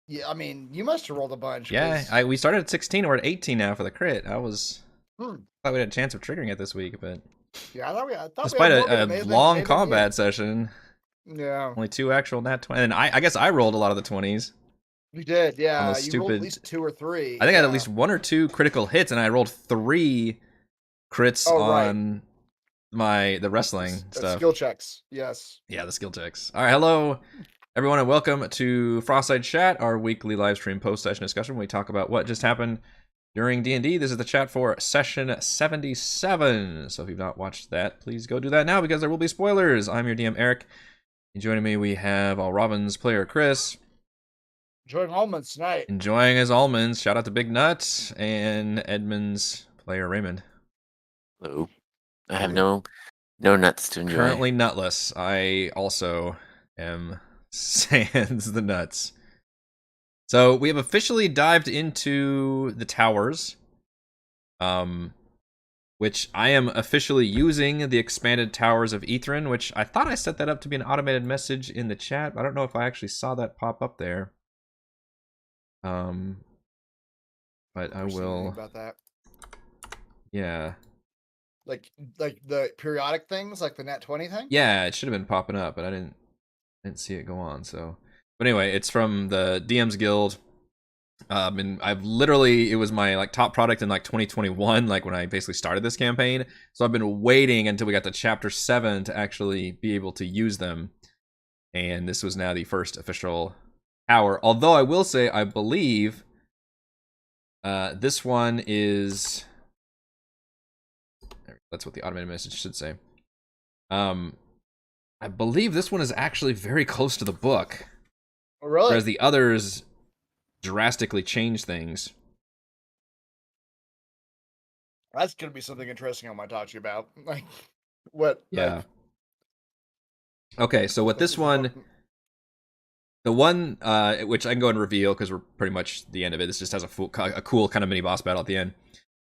Yeah, I mean, you must have rolled a bunch. Yeah, we started at 16. We're at 18 now for the crit. Hmm. Thought we had a chance of triggering it this week, but Yeah, I thought we despite had more, but a long combat session, yeah, only 2 actual nat 20. And I guess I rolled a lot of the 20s you did. on Yeah, those you rolled at stupid. least 2 or 3. I think I had at Yeah. least 1 or 2 critical hits, and I rolled 3 crits Oh, right. on the wrestling stuff. Skill checks. Yes. Yeah, the skill checks. All right, hello everyone, and welcome to Frostside Chat, our weekly live stream post-session discussion. Where we talk about what just happened during D&D. This is the chat for session 77. So if you've not watched that, please go do that now because there will be spoilers. I'm your DM Eric. And joining me, we have All Robin's player Chris. Enjoying almonds tonight. Enjoying his almonds. Shout out to Big Nut and Edmund's player Raymond. Hello. I have no nuts to enjoy. Currently nutless. I also am sans the nuts. So we have officially dived into the towers, which I am officially using the expanded towers of Ithrin, which I thought I set that up to be an automated message in the chat, but I don't know if I actually saw that pop up there. But I will. About that. Yeah. Like the periodic things, like the Nat 20 thing. Yeah, it should have been popping up, but I didn't see it go on. So, but anyway, it's from the DM's Guild. And I've literally, it was my top product in 2021, when I basically started this campaign. So I've been waiting until we got to chapter 7 to actually be able to use them. And this was now the first official tower. Although I will say, I believe this one is, that's what the automated message should say. I believe this one is actually very close to the book. Oh, really? Whereas the others drastically change things. That's gonna be something interesting I want to talk to you about. Like, what? Yeah. Okay, so what this one, the one which I can go and reveal because we're pretty much the end of it. This just has a cool kind of mini boss battle at the end.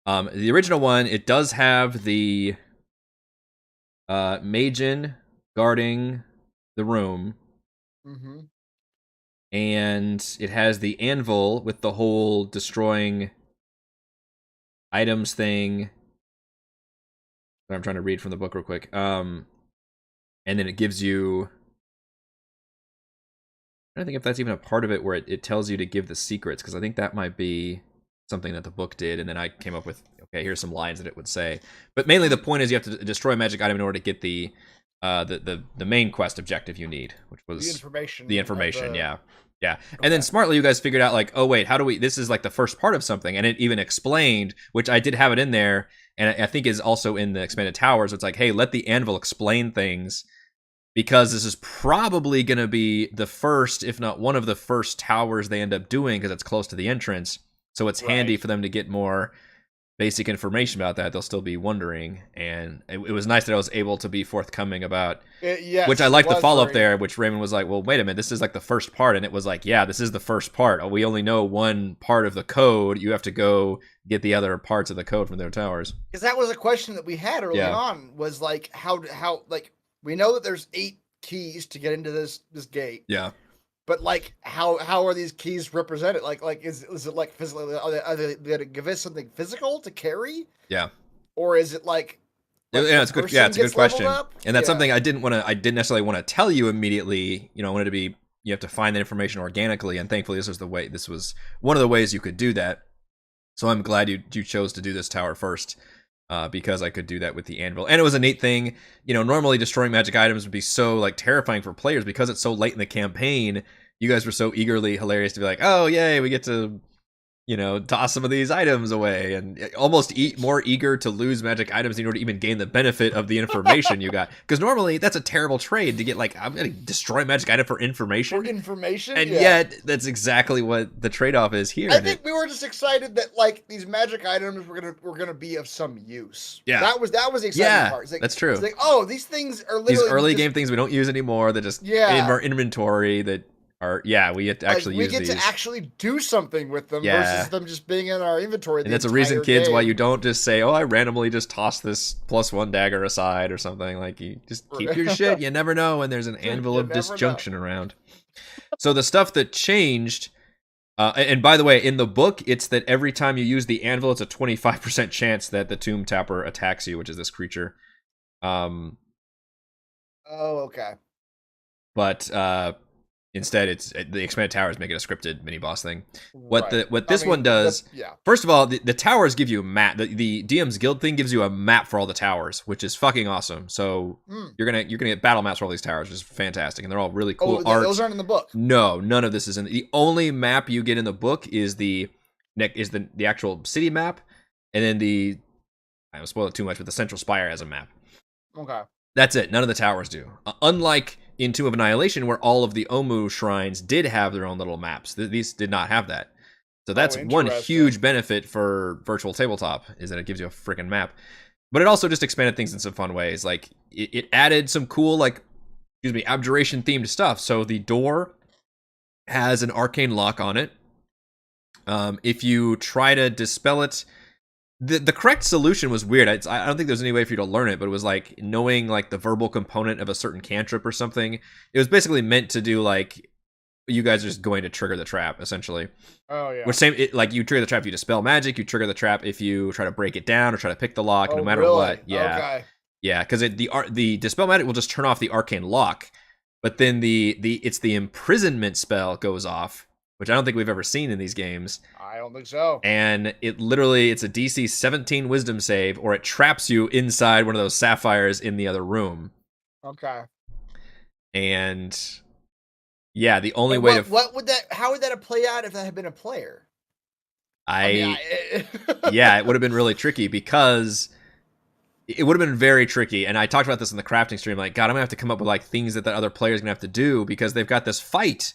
The original one, it does have the Magen guarding the room. Mm-hmm. And it has the anvil with the whole destroying items thing. I'm trying to read from the book real quick. And then it gives you, I don't think if that's even a part of it where it tells you to give the secrets, because I think that might be something that the book did, and then I came up with, okay, here's some lines that it would say. But mainly the point is you have to destroy a magic item in order to get the main quest objective you need, which was the information. Yeah. Okay. And then smartly you guys figured out oh wait, how do we, this is the first part of something, and it even explained, which I did have it in there, and I think is also in the expanded towers. It's hey, let the anvil explain things, because this is probably going to be the first, if not one of the first towers they end up doing, because it's close to the entrance. So it's handy for them to get more basic information about that. They'll still be wondering, and it was nice that I was able to be forthcoming about it. Yes, which I like the follow-up there, which Raymond was well, wait a minute, this is the first part, and it was yeah, this is the first part. We only know one part of the code. You have to go get the other parts of the code from their towers. Because that was a question that we had early on, was how we know that there's 8 keys to get into this gate. Yeah. But how are these keys represented? Is it physically? Are they going to give us something physical to carry? Yeah. Or is it yeah, it's good. Yeah, it's a good question, and that's something I didn't necessarily want to tell you immediately. I wanted to be, you have to find that information organically, and thankfully this was one of the ways you could do that. So I'm glad you chose to do this tower first. Because I could do that with the anvil, and it was a neat thing. Normally destroying magic items would be so terrifying for players because it's so late in the campaign. You guys were so eagerly hilarious to be oh yay, we get to toss some of these items away, and almost more eager to lose magic items in order to even gain the benefit of the information you got. Because normally that's a terrible trade to get I'm going to destroy a magic item for information. And yet that's exactly what the trade-off is here. I think we were just excited that these magic items were gonna be of some use. Yeah, that was the exciting part. That's true. It's oh, these things are literally these early game things we don't use anymore. They're just in our inventory that. We get to actually use these. We get to actually do something with them versus them just being in our inventory. And that's a reason, kids, why you don't just say, "Oh, I randomly just toss this +1 dagger aside" or something. You just keep your shit. You never know when there's an anvil of disjunction around. So the stuff that changed And by the way, in the book, it's that every time you use the anvil, it's a 25% chance that the Tomb Tapper attacks you, which is this creature. Oh, okay. But instead, it's the expanded towers make it a scripted mini boss thing. Right. What this one does, first of all, the towers give you a map. The DM's Guild thing gives you a map for all the towers, which is fucking awesome. So you're gonna get battle maps for all these towers, which is fantastic, and they're all really cool. Those aren't in the book. No, none of this is in the only map you get in the book is the actual city map, and then I won't spoil it too much, but the Central Spire has a map. Okay. That's it. None of the towers do. Unlike in Tomb of Annihilation, where all of the Omu shrines did have their own little maps. These did not have that. So that's one huge benefit for virtual tabletop, is that it gives you a freaking map. But it also just expanded things in some fun ways. Like, it added some cool, abjuration themed stuff. So the door has an arcane lock on it. If you try to dispel it, the correct solution was weird. I don't think there's any way for you to learn it, but it was like knowing like the verbal component of a certain cantrip or something. It was basically meant to do like, you guys are just going to trigger the trap, essentially. Oh yeah. Which you trigger the trap if you dispel magic, you trigger the trap if you try to break it down or try to pick the lock, no matter what. Yeah. Okay. Yeah, because the dispel magic will just turn off the arcane lock, but then it's the imprisonment spell goes off, which I don't think we've ever seen in these games. I don't think so. And it's a DC 17 wisdom save, or it traps you inside one of those sapphires in the other room. Okay. And yeah, the only how would that play out if that had been a player? yeah, it would have been really tricky, because it would have been very tricky. And I talked about this in the crafting stream, like, God, I'm gonna have to come up with like things that the other player's gonna have to do, because they've got this fight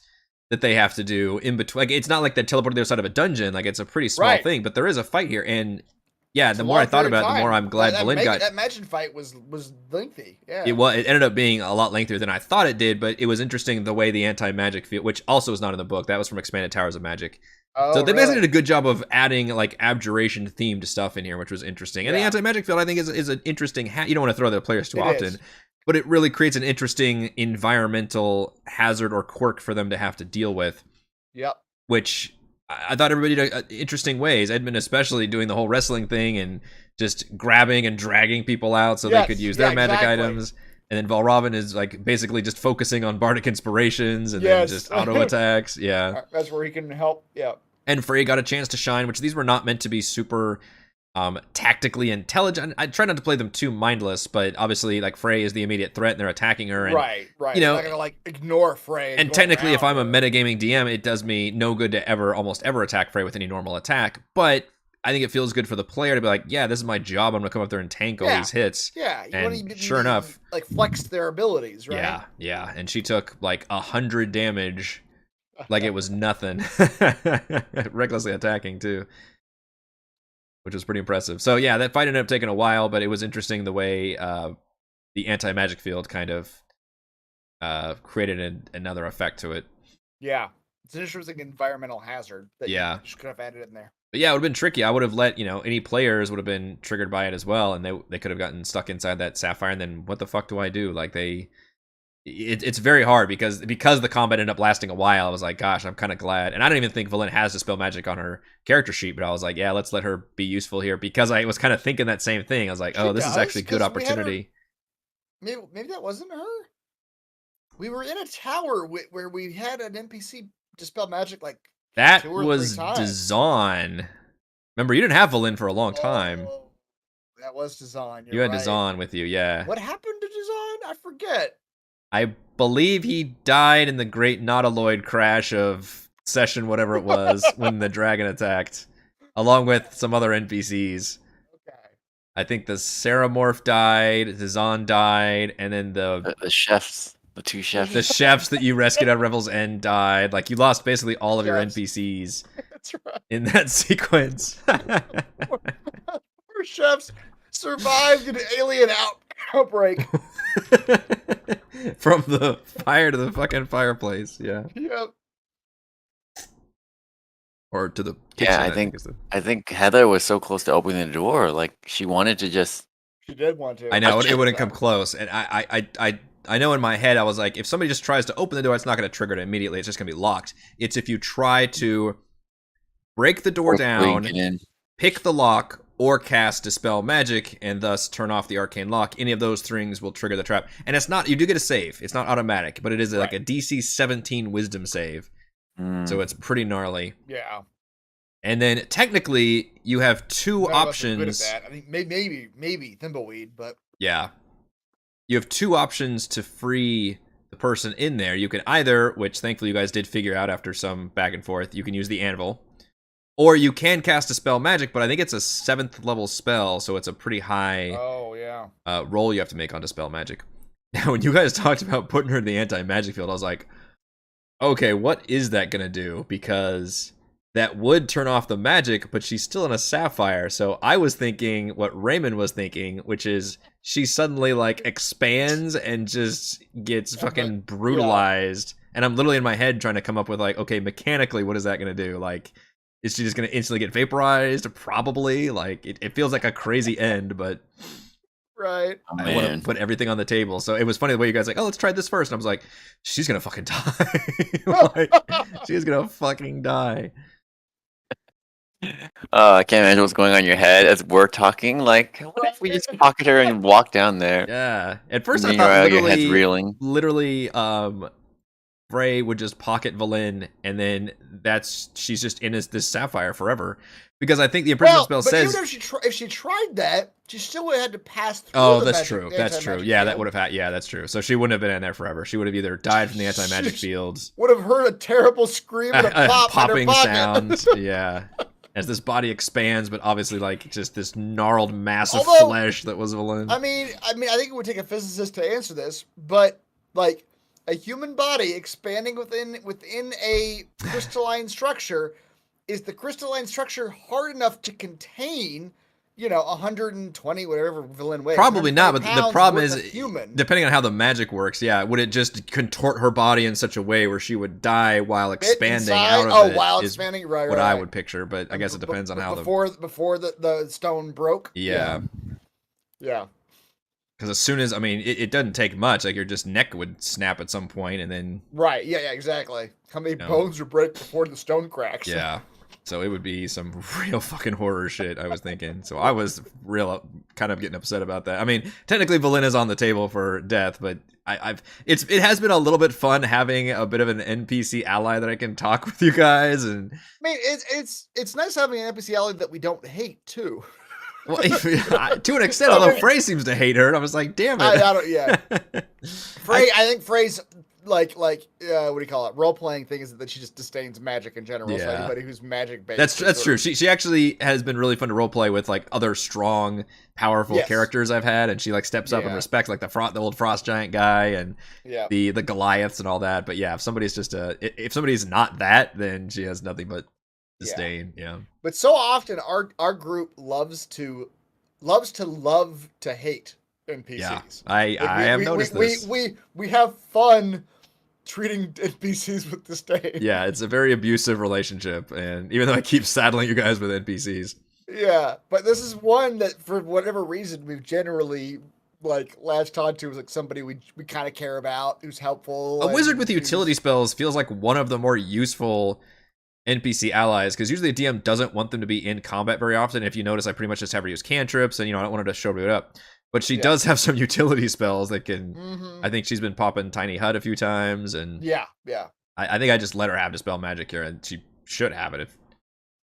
that they have to do in between. Like, it's not like they teleport to the other side of a dungeon. Like, it's a pretty small thing, but there is a fight here. And yeah, the more I thought about it, the more I'm glad Valin got. That magic fight was lengthy. Yeah, it ended up being a lot lengthier than I thought it did, but it was interesting the way the anti-magic field, which also is not in the book, that was from Expanded Towers of Magic. So they basically did a good job of adding like abjuration themed stuff in here, which was interesting. And the anti-magic field, I think, is an interesting. You don't want to throw their players too often. But it really creates an interesting environmental hazard or quirk for them to have to deal with. Yep. Which I thought everybody did interesting ways. Edmund especially doing the whole wrestling thing and just grabbing and dragging people out so they could use their magic items. And then Valravn is like basically just focusing on bardic inspirations and then just auto attacks. Yeah. That's where he can help. Yeah. And Frey got a chance to shine, which these were not meant to be super tactically intelligent. I try not to play them too mindless, but obviously like Frey is the immediate threat and they're attacking her. And, right. You know, I'm not gonna like ignore Frey. And technically, if I'm a metagaming DM, it does me no good to almost ever attack Frey with any normal attack. But I think it feels good for the player to be like, yeah, this is my job. I'm gonna come up there and tank all these hits. Yeah. And sure enough, like flex their abilities, right? Yeah. And she took like 100 damage, like it was nothing. Recklessly attacking too, which was pretty impressive. So yeah, that fight ended up taking a while, but it was interesting the way the anti-magic field kind of created another effect to it. Yeah, it's an interesting environmental hazard that you just could have added in there. But yeah, it would have been tricky. I would have let, any players would have been triggered by it as well, and they could have gotten stuck inside that sapphire, and then what the fuck do I do? Like it's very hard because the combat ended up lasting a while. I was like, gosh, I'm kind of glad. And I don't even think Valin has Dispel Magic on her character sheet, but I was like, yeah, let's let her be useful here, because I was kind of thinking that same thing. I was like, this is actually a good opportunity. Maybe that wasn't her? We were in a tower where we had an NPC Dispel Magic like that was Dazan. Remember, you didn't have Valin for a long time. That was Dazan. You had Dazan with you, yeah. What happened to Dazan? I forget. I believe he died in the Great Nautiloid crash of session, whatever it was, when the dragon attacked, along with some other NPCs. Okay. I think the Ceramorph died, Dazan died, and then the chefs. The two chefs. The chefs that you rescued at Revel's End died. Like, you lost basically all of your NPCs. That's right. In that sequence. Poor chefs survived an alien outbreak. From the fire to the fucking fireplace, yeah. Yep. Or to the kitchen. Yeah, I think Heather was so close to opening the door, like she wanted to just. She did want to. I know it wouldn't come close, and I know in my head I was like, if somebody just tries to open the door, it's not going to trigger it immediately. It's just going to be locked. It's if you try to break the door Forcefully get down, in. pick the lock, or cast Dispel Magic, and thus turn off the arcane lock. Any of those things will trigger the trap. And it's not, you do get a save. It's not automatic, but it is like a DC 17 Wisdom save. So it's pretty gnarly. Yeah. And then technically, you have two options. I think maybe Thimbleweed, but yeah, you have two options to free the person in there. You can either, which thankfully you guys did figure out after some back and forth, you can use the anvil, or you can cast Dispel Magic, but I think it's a 7th level spell, so it's a pretty high roll you have to make on Dispel Magic. Now, when you guys talked about putting her in the anti-magic field, I was like, okay, what is that gonna do? Because that would turn off the magic, but she's still in a sapphire. So I was thinking what Raymond was thinking, which is she suddenly like expands and just gets fucking brutalized. And I'm literally in my head trying to come up with like, okay, mechanically, what is that gonna do? Like, is she just gonna instantly get vaporized? Probably. Like, it feels like a crazy end, but right. I want to put everything on the table. So it was funny the way you guys were like, oh, let's try this first. And I was like, she's gonna fucking die. Like, she's gonna fucking die. I can't imagine what's going on in your head as we're talking. Like, what if we just pocket her and walk down there? Yeah. At first I thought your head's reeling. literally, Frey would just pocket Valen, and then she's just in this sapphire forever. Because I think the imprisonment spell says, even if she tried that, she still would have had to pass through. Oh, that's true. That's true. Yeah, that would have had. Yeah, that's true. So she wouldn't have been in there forever. She would have either died from the anti-magic fields. Would have heard a terrible scream and a pop popping in her pocket. sound. Yeah. As this body expands, but obviously like just this gnarled mass of flesh that was Valen. I mean, I think it would take a physicist to answer this, but like a human body expanding within a crystalline structure, is the crystalline structure hard enough to contain, 120 whatever Valen weighs? Probably not, but the problem is, human. depending on how the magic works, would it just contort her body in such a way where she would die while expanding out of it? While expanding, right? What I would picture, but I guess it depends on how before the stone broke. Yeah. Because as soon as, it doesn't take much. Like, your just neck would snap at some point, and then... Right, yeah, exactly. How many bones would break before the stone cracks? Yeah. So it would be some real fucking horror shit, I was thinking. So I was kind of getting upset about that. I mean, technically Valena's on the table for death, but it has been a little bit fun having a bit of an NPC ally that I can talk with you guys. And I mean, it's nice having an NPC ally that we don't hate too. Well, to an extent, although Frey seems to hate her, and I was like, damn it. Frey, I think Frey's like what do you call it? Role playing thing is that she just disdains magic in general. So anybody who's magic based. That's true. She actually has been really fun to role play with, like other strong, powerful characters I've had, and she like steps up and respects like the old frost giant guy and the Goliaths and all that. But yeah, if somebody's if somebody's not that, then she has nothing but disdain. Yeah. But so often our group loves to love to hate NPCs. Yeah, I have noticed this. We have fun treating NPCs with disdain. Yeah, it's a very abusive relationship, and even though I keep saddling you guys with NPCs. Yeah, but this is one that for whatever reason we've generally like latched onto as like somebody we kind of care about, who's helpful. A wizard with utility spells feels like one of the more useful NPC allies, because usually a DM doesn't want them to be in combat very often. If you notice, I pretty much just have her use cantrips, and I don't want her to show it up. But she does have some utility spells that can. I think she's been popping Tiny Hut a few times, and I think I just let her have Dispel Magic here, and she should have it if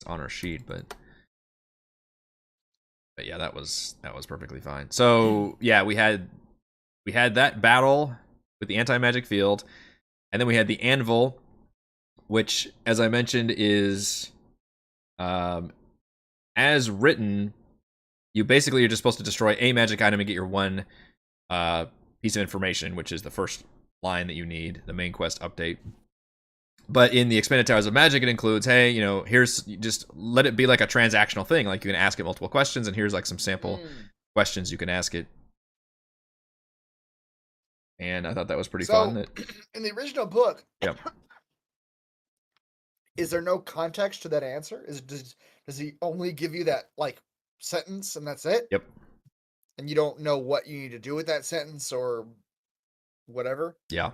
it's on her sheet. But yeah, that was perfectly fine. So yeah, we had that battle with the anti-magic field, and then we had the anvil, which, as I mentioned, is as written. You're just supposed to destroy a magic item and get your one piece of information, which is the first line that you need, the main quest update. But in the Expanded Towers of Magic, it includes, hey, here's, just let it be like a transactional thing. Like, you can ask it multiple questions, and here's like some sample questions you can ask it. And I thought that was pretty fun. In the original book, is there no context to that answer? Does he only give you that like sentence and that's it? Yep. And you don't know what you need to do with that sentence or whatever? Yeah.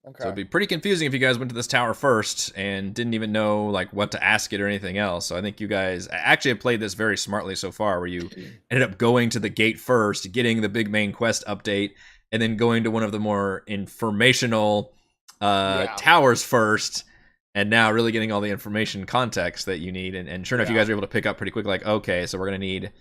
Okay. So it'd be pretty confusing if you guys went to this tower first and didn't even know like what to ask it or anything else. So I think you guys actually have played this very smartly so far, where you ended up going to the gate first, getting the big main quest update, and then going to one of the more informational towers first, and now really getting all the information context that you need. And sure enough, you guys are able to pick up pretty quick, like, okay, so we're going to need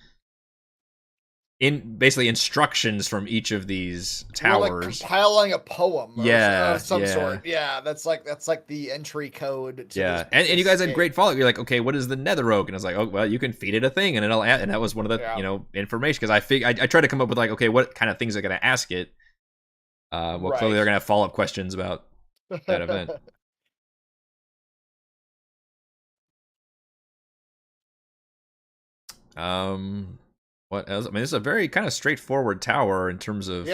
basically instructions from each of these towers. We're like compiling a poem of some yeah. sort. Yeah, that's like the entry code to this and you guys had great follow-up. You're like, okay, what is the nether oak? And I was like, oh well, you can feed it a thing and it'll add, and that was one of the information, because I tried to come up with like, okay, what kind of things are gonna ask it. Clearly they're gonna have follow-up questions about that event. What else? I mean, this is a very kind of straightforward tower in terms of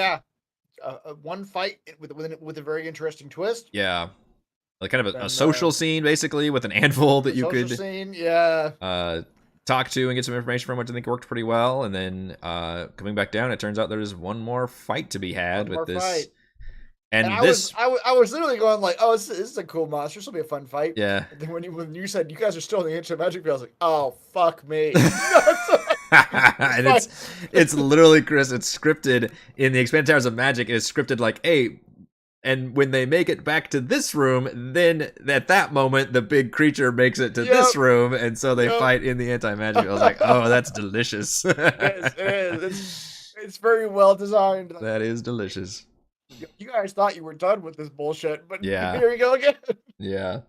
one fight with a very interesting twist. Yeah, like kind of a social scene basically with an anvil that you could talk to and get some information from, which I think worked pretty well. And then coming back down, it turns out there's one more fight to be had with this. Fight. And I was literally going like, oh, this is a cool monster. This will be a fun fight. Yeah. And then when you said you guys are still in the ancient magic field, I was like, oh fuck me. And it's literally, Chris, it's scripted in the Expanded Towers of Magic. It's scripted like, hey, and when they make it back to this room, then at that moment the big creature makes it to this room, and so they fight in the anti-magic. I was like, oh, that's delicious. It is. It's very well designed. That is delicious. You guys thought you were done with this bullshit, but here you go again. Yeah.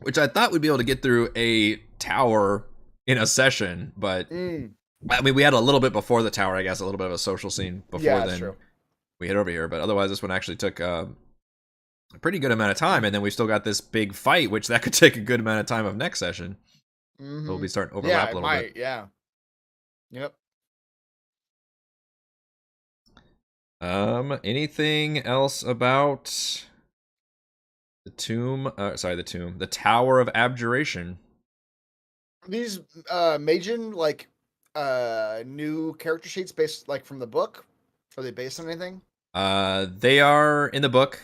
Which I thought we'd be able to get through a tower in a session, but I mean, we had a little bit before the tower, I guess, a little bit of a social scene before then we hit over here. But otherwise, this one actually took a pretty good amount of time, and then we still got this big fight, which that could take a good amount of time of next session. So we'll be starting to overlap a little bit. Yeah. Yep. Anything else about the tomb? The Tower of Abjuration. These Majin like new character sheets based like from the book? Are they based on anything? They are in the book.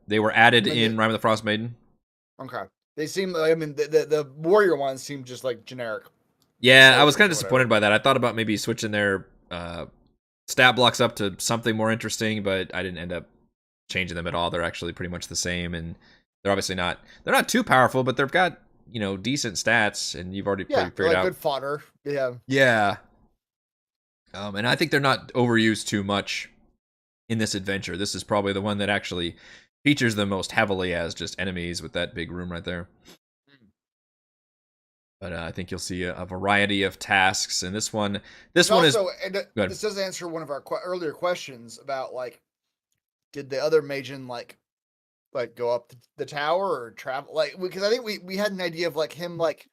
They were added in Rime of the Frostmaiden. Okay. They seem, I mean, the warrior ones seem just like generic. Yeah, I was kind of disappointed by that. I thought about maybe switching their stat blocks up to something more interesting, but I didn't end up changing them at all. They're actually pretty much the same, and they're obviously not too powerful, but they've got, decent stats, and you've already figured out good fodder. Yeah. And I think they're not overused too much in this adventure. This is probably the one that actually features them most heavily as just enemies with that big room right there. But I think you'll see a variety of tasks, and this one this does answer one of our earlier questions about like, did the other Majin like go up the tower or travel, like, because I think we had an idea of like him like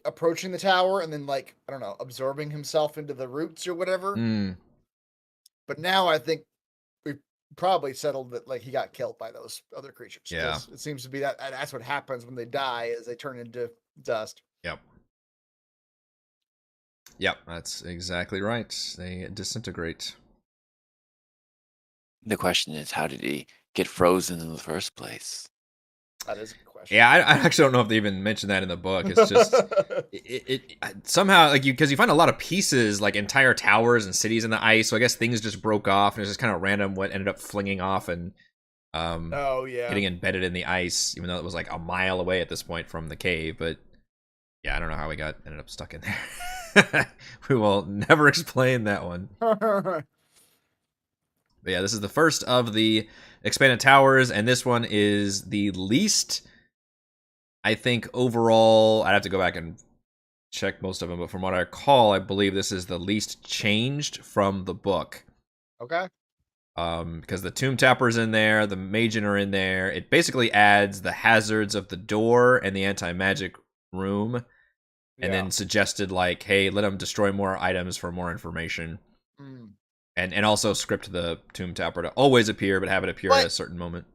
approaching the tower and then like, I don't know, absorbing himself into the roots or whatever. But now I think we've probably settled that like he got killed by those other creatures. Yeah, it seems to be that's what happens when they die, is they turn into dust. Yep, that's exactly right. They disintegrate. The question is, how did he get frozen in the first place? That is a good question. Yeah, I actually don't know if they even mentioned that in the book. It's just it somehow, like, because you find a lot of pieces, like entire towers and cities in the ice. So I guess things just broke off, and it's just kind of random what ended up flinging off and getting embedded in the ice, even though it was like a mile away at this point from the cave. But yeah, I don't know how we ended up stuck in there. We will never explain that one. But yeah, this is the first of the expanded towers, and this one is the least, I think, overall. I'd have to go back and check most of them, but from what I recall, I believe this is the least changed from the book. Okay. Because the Tomb Tapper's in there, the Majin are in there. It basically adds the hazards of the door and the anti-magic room, and then suggested like, hey, let them destroy more items for more information. And also script the Tomb Tapper to always appear, but have it appear at a certain moment.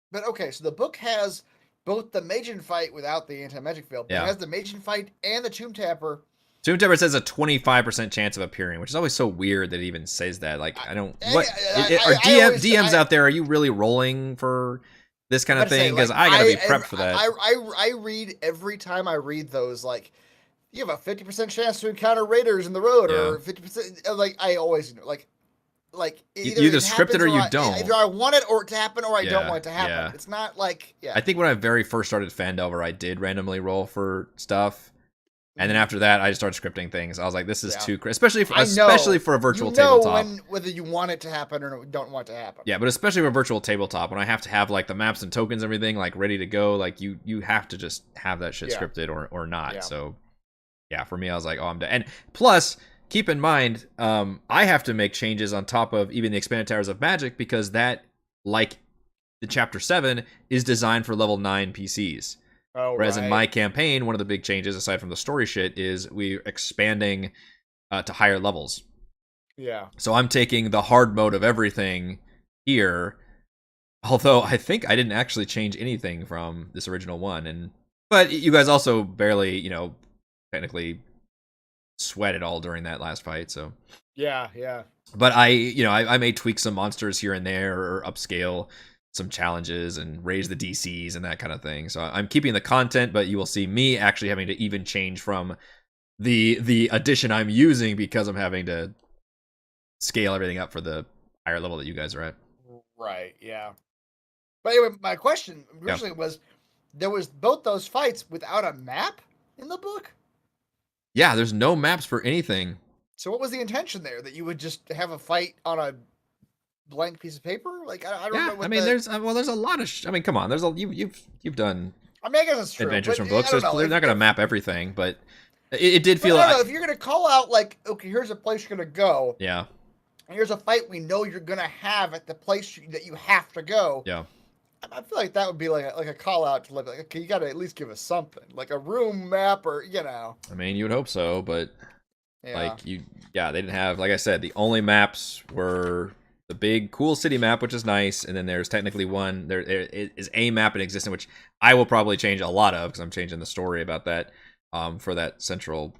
But okay, so the book has both the Majin fight without the anti-magic field. But it has the Majin fight and the Tomb Tapper Tomb Temper says a 25% chance of appearing, which is always so weird that it even says that. Like, I don't. What are DMs out there? Are you really rolling for this kind of thing? Because I gotta be prepped for that. I read every time I read those, like, you have a 50% chance to encounter raiders in the road, or 50%. Like, I always like you either script it or you don't. Either I want it or to happen, or I don't want it to happen. Yeah. It's not like I think when I very first started Fandelver, I did randomly roll for stuff. And then after that, I just started scripting things. I was like, "This is too crazy," especially for a virtual tabletop. Whether you want it to happen or don't want it to happen. Yeah, but especially for a virtual tabletop, when I have to have like the maps and tokens, and everything like ready to go, like you have to just have that shit scripted or not. Yeah. So, yeah, for me, I was like, "Oh, I'm done." And plus, keep in mind, I have to make changes on top of even the Expanded Towers of Magic because that, like the Chapter 7, is designed for level 9 PCs. Whereas in my campaign, one of the big changes, aside from the story shit, is we're expanding to higher levels. Yeah. So I'm taking the hard mode of everything here, although I think I didn't actually change anything from this original one. But you guys also barely, technically sweat it all during that last fight. So yeah. But I may tweak some monsters here and there or upscale some challenges and raise the DCs and that kind of thing. So I'm keeping the content, but you will see me actually having to even change from the edition I'm using because I'm having to scale everything up for the higher level that you guys are at. Right, yeah. But anyway, my question originally was, there was both those fights without a map in the book? Yeah, there's no maps for anything. So what was the intention there? That you would just have a fight on a blank piece of paper? Like, I don't know. There's a lot of. Come on. You've done. I mean, I guess that's true. Adventures from books. They're not going to map everything, but it did feel. I don't know if you're going to call out like, okay, here's a place you're going to go. Yeah. And here's a fight we know you're going to have at the place that you have to go. Yeah. I feel like that would be like a call out to like, okay, you got to at least give us something, like a room map or I mean, you would hope so, but they didn't have. Like I said, the only maps were the big cool city map, which is nice, and then there's technically one. There is a map in existence, which I will probably change a lot of because I'm changing the story about that for that central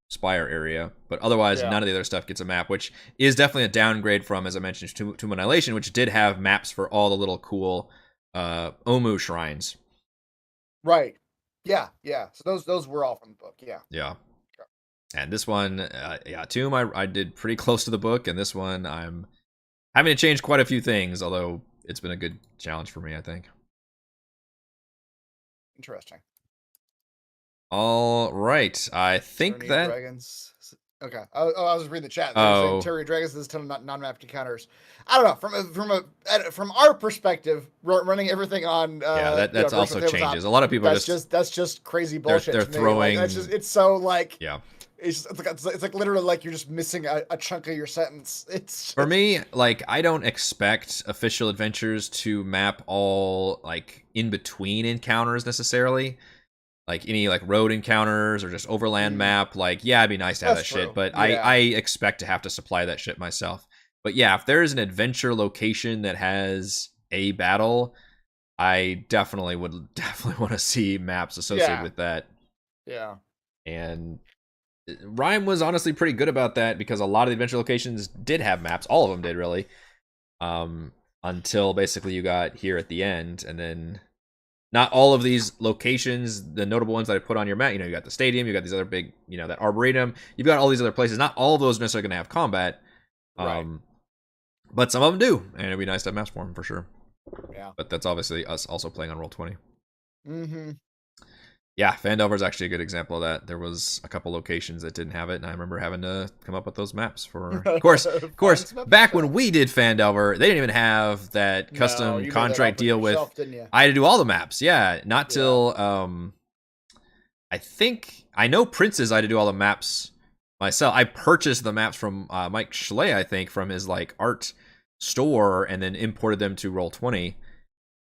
Spire area. But otherwise, none of the other stuff gets a map, which is definitely a downgrade from, as I mentioned, Tomb Annihilation, which did have maps for all the little cool Omu shrines. Right. Yeah. So those were all from the book. Yeah. Yeah. And this one, Tomb, I did pretty close to the book, and this one I'm having to change quite a few things, although it's been a good challenge for me, I think. Interesting. All right. I think that... Dragons. Okay. I was reading the chat. Terry Dragons, there's a ton of non-mapped encounters. I don't know. From our perspective, running everything on... that's also changes. A lot of people that's just crazy bullshit. They're throwing... Like, it's so like... Yeah. It's like literally like you're just missing a chunk of your sentence. For me, like, I don't expect official adventures to map all like in between encounters necessarily, like any like road encounters or just overland map. Like, yeah, it'd be nice to have that shit, but I expect to have to supply that shit myself. But yeah, if there is an adventure location that has a battle, I definitely want to see maps associated with that. Yeah, and Rime was honestly pretty good about that because a lot of the adventure locations did have maps. All of them did, really. Until basically you got here at the end. And then not all of these locations, the notable ones that I put on your map, you got the stadium, you got these other big, that Arboretum. You've got all these other places. Not all of those necessarily going to have combat. Right. But some of them do. And it'd be nice to have maps for them, for sure. Yeah. But that's obviously us also playing on Roll20. Mm-hmm. Yeah, Fandelver is actually a good example of that. There was a couple locations that didn't have it, and I remember having to come up with those maps for. Of course, back when we did Fandelver, they didn't even have that custom contract deal with. I had to do all the maps. Yeah, not till I know Prince's. I had to do all the maps myself. I purchased the maps from Mike Schley, I think, from his like art store, and then imported them to Roll20.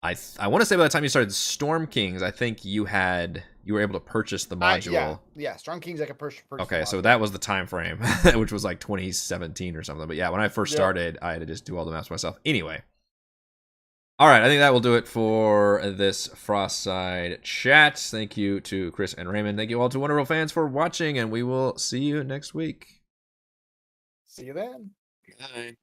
I want to say by the time you started Storm Kings, I think you were able to purchase the module. Yeah, Storm Kings I could purchase. Okay, so that was the time frame, which was like 2017 or something. But yeah, when I first started, I had to just do all the maps myself. Anyway, All right, I think that will do it for this Frostside chat. Thank you to Chris and Raymond. Thank you all to Wonderworld fans for watching, and we will see you next week. See you then. Bye.